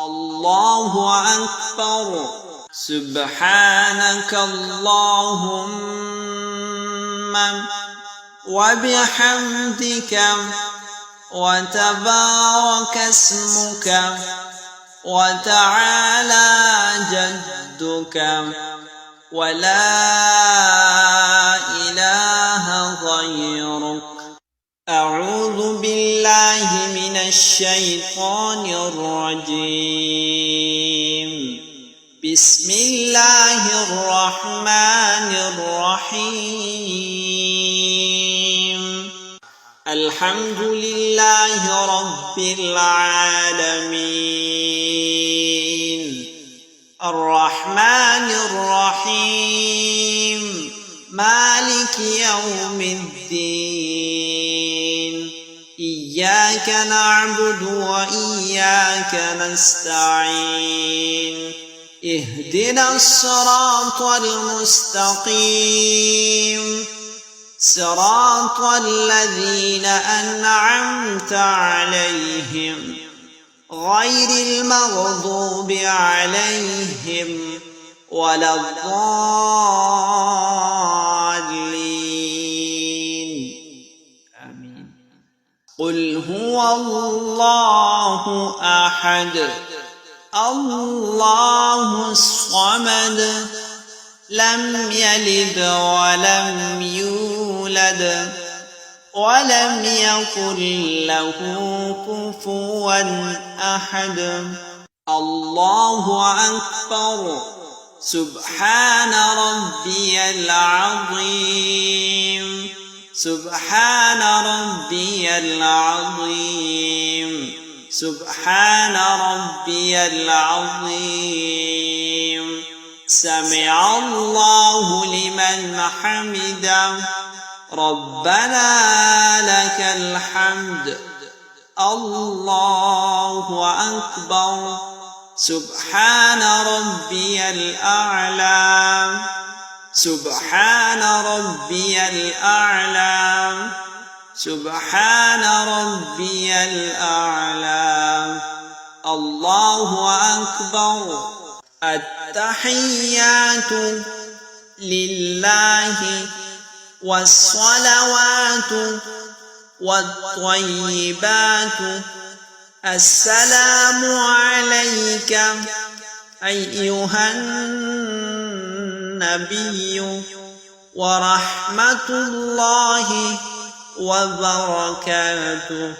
الله أكبر. سبحانك اللهم وبحمدك وتبارك اسمك وتعالى جدك ولا إله غيرك. أعوذ بالله من الشيطان الرجيم. بسم الله الرحمن الرحيم. الحمد لله رب العالمين الرحمن الرحيم مالك يوم الدين. إياك نعبد وإياك نستعين. اهدنا الصراط المستقيم صراط الذين أنعمت عليهم غير المغضوب عليهم ولا الضالين. آمين. قل هو الله أحد الله الصمد لم يلد ولم يولد ولم يكن له كفوا أحد. الله أكبر. سبحان ربي العظيم. سبحان ربي العظيم. سبحان ربي العظيم. سمع الله لمن حمده. ربنا لك الحمد. الله أكبر. سبحان ربي الأعلى. سبحان ربي الأعلى. سبحان ربي الأعلى. الله أكبر. التحيات لله والصلوات والطيبات. السلام عليك أيها النبي ورحمة الله وبركاته.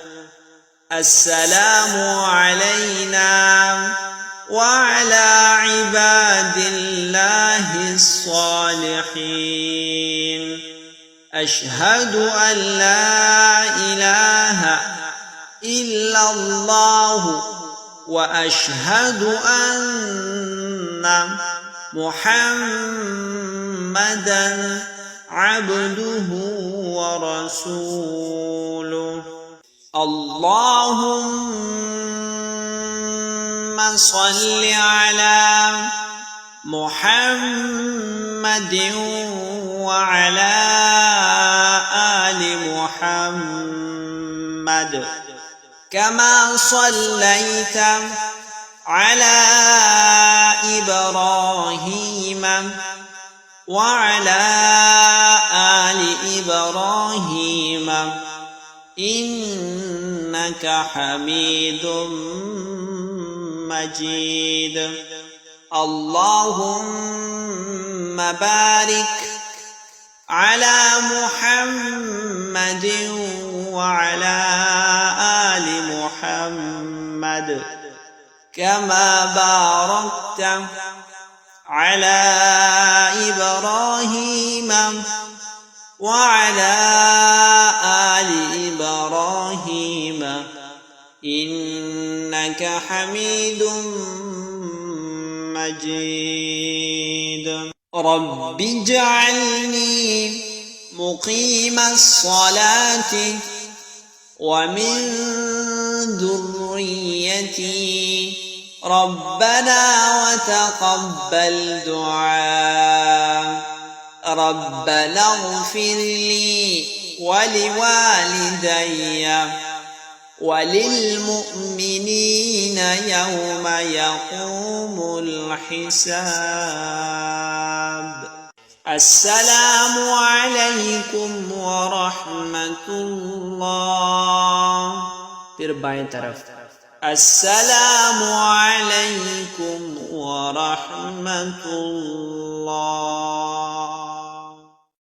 السلام علينا وعلى عباد الله الصالحين. أشهد أن لا إله إلا الله وأشهد أن محمدًا عبده ورسوله. اللهم صل على محمد وعلى آل محمد كما صليت على إبراهيم وعلى آل إبراهيم إنك حميد مجيد. اللهم بارك على محمد وعلى آل محمد كما باركت على إبراهيم وعلى آل إبراهيم إنك حميد مجيد. رب اجعلني مقيم الصلاة ومن ذريتي ربنا وتقبل دعاء. ربنا اغفر لي ولوالدي वलिलमुमिनीन यौम यक़ूमुल हिसाब। अस्सलामु अलैकुम व रहमतुल्लाह। फिर बाएं तरफ अस्सलामु अलैकुम व रहमतुल्लाह।